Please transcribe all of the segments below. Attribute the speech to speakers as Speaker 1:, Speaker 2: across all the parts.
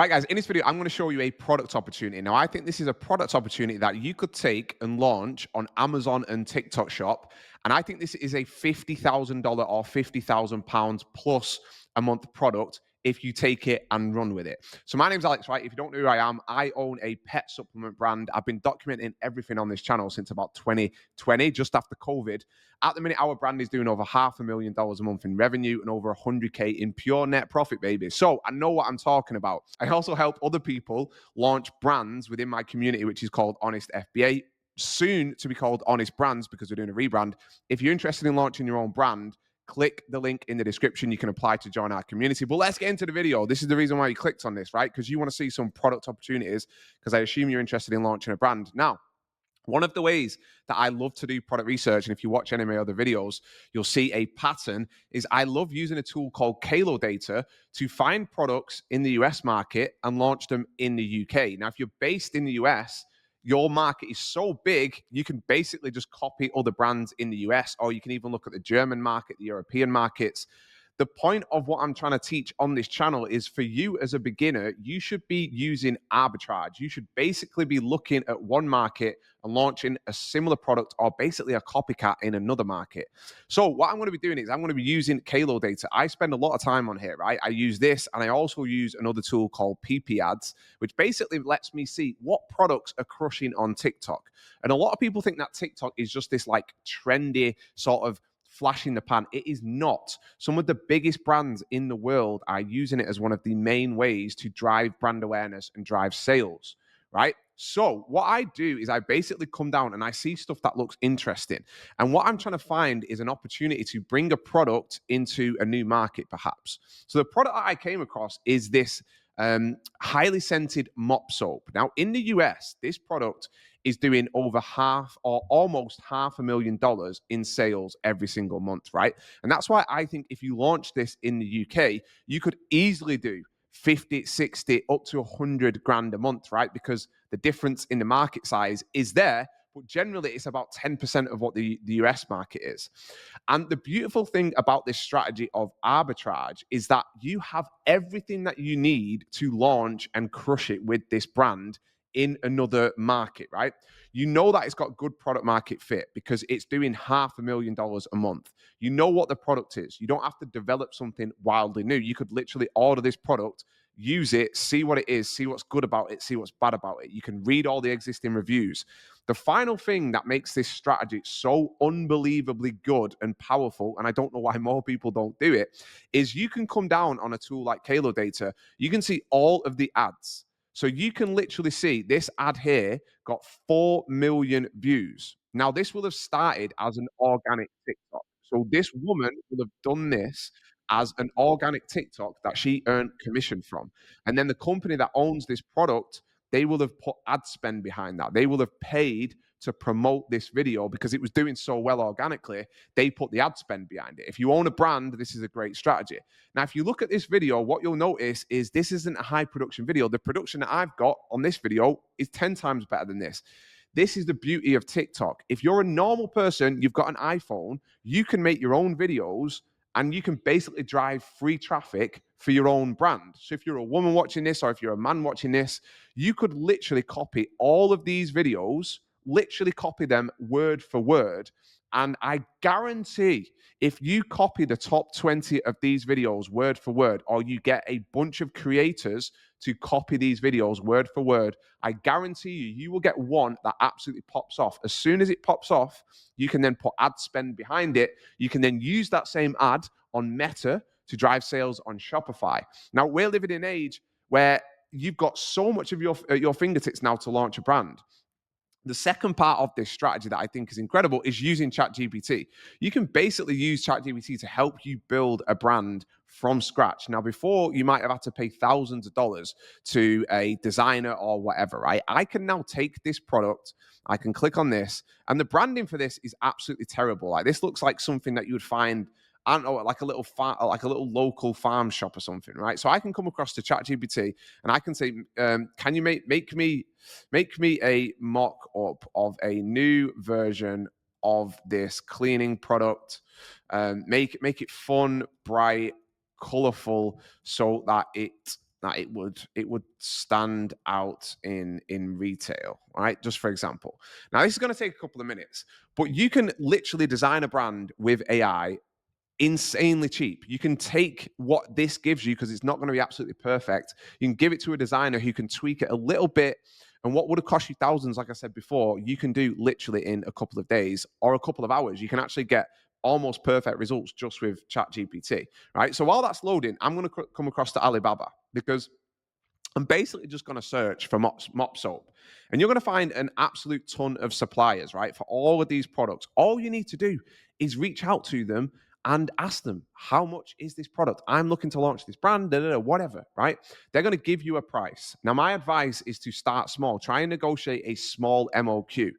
Speaker 1: Right, guys, in this video, I'm going to show you a product opportunity. Now, I think this is a product opportunity that you could take and launch on Amazon and TikTok Shop. And I think this is a $50,000 or £50,000 plus a month product if you take it and run with it. So my name's Alex, right? If you don't know who I am, I own a pet supplement brand. I've been documenting everything on this channel since about 2020, just after COVID. At the minute, our brand is doing over $500,000 a month in revenue and over 100K in pure net profit, baby. So I know what I'm talking about. I also help other people launch brands within my community, which is called Honest FBA, soon to be called Honest Brands because we're doing a rebrand. If you're interested in launching your own brand, click the link in the description. You can apply to join our community. But let's get into the video. This is the reason why you clicked on this, right? Because you want to see some product opportunities, because I assume you're interested in launching a brand. Now, one of the ways that I love to do product research, and if you watch any of my other videos, you'll see a pattern, is I love using a tool called Kalo Data to find products in the US market and launch them in the UK. Now, if you're based in the US, your market is so big, you can basically just copy other brands in the US, or you can even look at the German market, the European markets. The point of what I'm trying to teach on this channel is, for you as a beginner, you should be using arbitrage. You should basically be looking at one market and launching a similar product or basically a copycat in another market. So what I'm going to be doing is I'm going to be using Kalo Data. I spend a lot of time on here, right? I use this, and I also use another tool called PP Ads, which basically lets me see what products are crushing on TikTok. And a lot of people think that TikTok is just this like trendy sort of flash in the pan. It is not. Some of the biggest brands in the world are using it as one of the main ways to drive brand awareness and drive sales, right? So what I do is I basically come down and I see stuff that looks interesting. And what I'm trying to find is an opportunity to bring a product into a new market, perhaps. So the product that I came across is this highly scented mop soap. Now, in the US, this product is doing over half or almost $500,000 in sales every single month, right? And that's why I think if you launch this in the UK, you could easily do 50, 60, up to 100 grand a month, right? Because the difference in the market size is there, but generally it's about 10% of what the US market is. And the beautiful thing about this strategy of arbitrage is that you have everything that you need to launch and crush it with this brand in another market, right? You know that it's got good product market fit because it's doing $500,000 a month. You know what the product is. You don't have to develop something wildly new. You could literally order this product, use it, see what it is, see what's good about it, see what's bad about it. You can read all the existing reviews. The final thing that makes this strategy so unbelievably good and powerful, and I don't know why more people don't do it, is you can come down on a tool like Kalo Data. You can see all of the ads. So you can literally see this ad here got 4 million views. Now, this will have started as an organic TikTok. So this woman will have done this as an organic TikTok that she earned commission from. And then the company that owns this product, they will have put ad spend behind that. They will have paid to promote this video because it was doing so well organically. They put the ad spend behind it. If you own a brand, this is a great strategy. Now, if you look at this video, what you'll notice is this isn't a high production video. The production that I've got on this video is 10 times better than this. This is the beauty of TikTok. If you're a normal person, you've got an iPhone, you can make your own videos and you can basically drive free traffic for your own brand. So if you're a woman watching this or if you're a man watching this, you could literally copy all of these videos, literally copy them word for word. And I guarantee if you copy the top 20 of these videos word for word, or you get a bunch of creators to copy these videos word for word, I guarantee you, you will get one that absolutely pops off. As soon as it pops off, you can then put ad spend behind it. You can then use that same ad on Meta to drive sales on Shopify. Now, we're living in an age where you've got so much of your fingertips now to launch a brand. The second part of this strategy that I think is incredible is using ChatGPT. You can basically use ChatGPT to help you build a brand from scratch. Now, before you might have had to pay thousands of dollars to a designer or whatever, right? I can now take this product, I can click on this, and the branding for this is absolutely terrible. Like, this looks like something that you would find, I don't know, like a little like a little local farm shop or something, right? So I can come across to ChatGPT and I can say, can you make me a mock up of a new version of this cleaning product? Make it fun, bright, colorful, so that it that it would stand out in retail, right? Just for example. Now this is going to take a couple of minutes, but you can literally design a brand with AI insanely cheap. You can take what this gives you, because it's not going to be absolutely perfect. You can give it to a designer who can tweak it a little bit. And what would have cost you thousands, like I said before, you can do literally in a couple of days or a couple of hours. You can actually get almost perfect results just with ChatGPT, right? So while that's loading, I'm going to come across to Alibaba, because I'm basically just going to search for mop soap. And you're going to find an absolute ton of suppliers, right? For all of these products. All you need to do is reach out to them and ask them, how much is this product? I'm looking to launch this brand, whatever, right? They're going to give you a price. Now, my advice is to start small. Try and negotiate a small MOQ.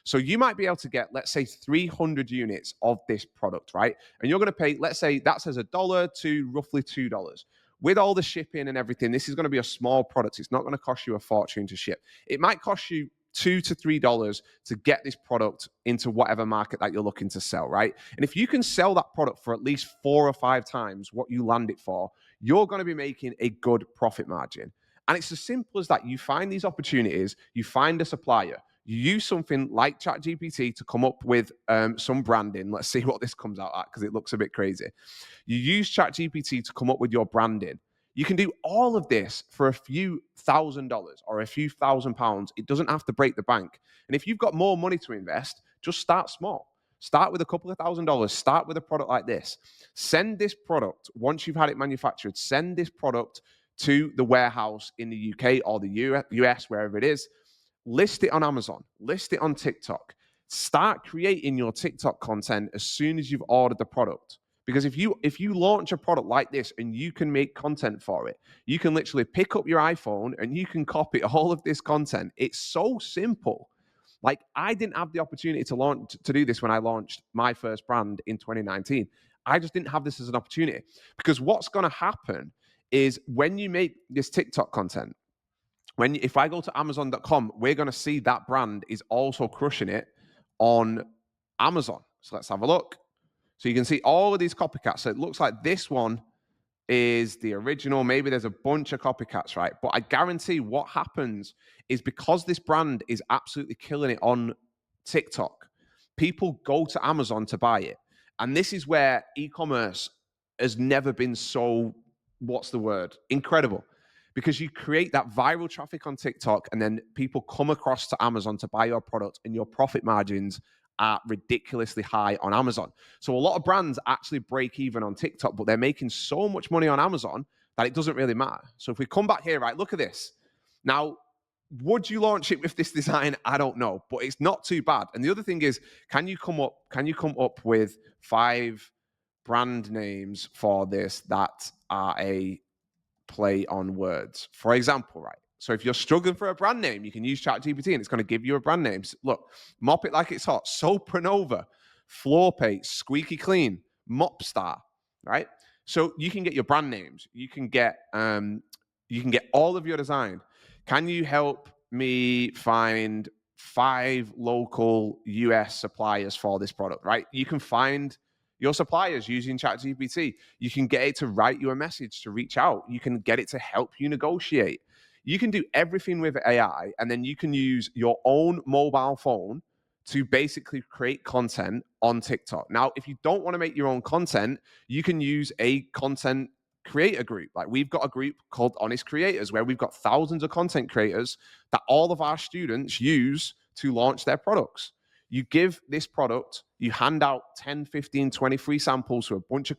Speaker 1: So you might be able to get, let's say, 300 units of this product, right? And you're going to pay, let's say that says $1 to roughly $2. With all the shipping and everything, this is going to be a small product. It's not going to cost you a fortune to ship. It might cost you $2 to $3 to get this product into whatever market that you're looking to sell, right? And if you can sell that product for at least 4 or 5 times what you land it for, you're going to be making a good profit margin. And it's as simple as that. You find these opportunities, you find a supplier, you use something like ChatGPT to come up with some branding. Let's see what this comes out at, because it looks a bit crazy. You use ChatGPT to come up with your branding. You can do all of this for a few $1,000s or a few £1,000. It doesn't have to break the bank. And if you've got more money to invest, just start small. Start with a couple of $1,000s. Start with a product like this. Send this product, once you've had it manufactured, send this product to the warehouse in the UK or the US, wherever it is. List it on Amazon. List it on TikTok. Start creating your TikTok content as soon as you've ordered the product. Because if you launch a product like this and you can make content for it, you can literally pick up your iPhone and you can copy all of this content. It's so simple. Like, I didn't have the opportunity to do this when I launched my first brand in 2019. I just didn't have this as an opportunity, because what's going to happen is when you make this TikTok content, if I go to Amazon.com, we're going to see that brand is also crushing it on Amazon. So let's have a look. So you can see all of these copycats. So it looks like this one is the original. Maybe there's a bunch of copycats, right? But I guarantee what happens is, because this brand is absolutely killing it on TikTok, people go to Amazon to buy it. And this is where e-commerce has never been so, what's the word? Incredible. Because you create that viral traffic on TikTok, and then people come across to Amazon to buy your product, and your profit margins are ridiculously high on Amazon. So a lot of brands actually break even on TikTok, but they're making so much money on Amazon that it doesn't really matter. So if we come back here, right, look at this. Now, would you launch it with this design? I don't know, but it's not too bad. And the other thing is, can you come up with 5 brand names for this that are a play on words? For example, right? So if you're struggling for a brand name, you can use ChatGPT and it's going to give you a brand name. Look, Mop It Like It's Hot, Sopranova, Floorpate, Squeaky Clean, Mopstar, right? So you can get your brand names. You can get all of your design. Can you help me find 5 local US suppliers for this product, right? You can find your suppliers using ChatGPT. You can get it to write you a message to reach out. You can get it to help you negotiate. You can do everything with AI, and then you can use your own mobile phone to basically create content on TikTok. Now, if you don't want to make your own content, you can use a content creator group. Like, we've got a group called Honest Creators, where we've got thousands of content creators that all of our students use to launch their products. You give this product, you hand out 10, 15, 20 free samples to a bunch of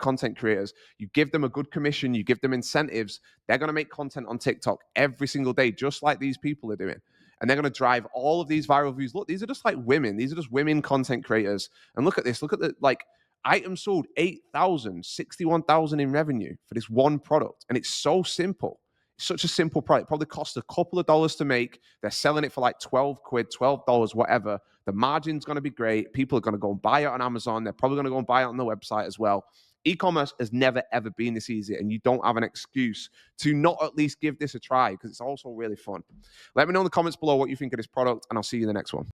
Speaker 1: content creators. You give them a good commission, you give them incentives. They're going to make content on TikTok every single day, just like these people are doing. And they're going to drive all of these viral views. Look, these are just like women. These are just women content creators. And look at this. Look at the, like, items sold, 8,000, 61,000 in revenue for this one product. And it's so simple. It's such a simple product. It probably costs a couple of dollars to make. They're selling it for like 12 quid, $12, whatever. The margin's going to be great. People are going to go and buy it on Amazon. They're probably going to go and buy it on the website as well. E-commerce has never, ever been this easy, and you don't have an excuse to not at least give this a try, because it's also really fun. Let me know in the comments below what you think of this product, and I'll see you in the next one.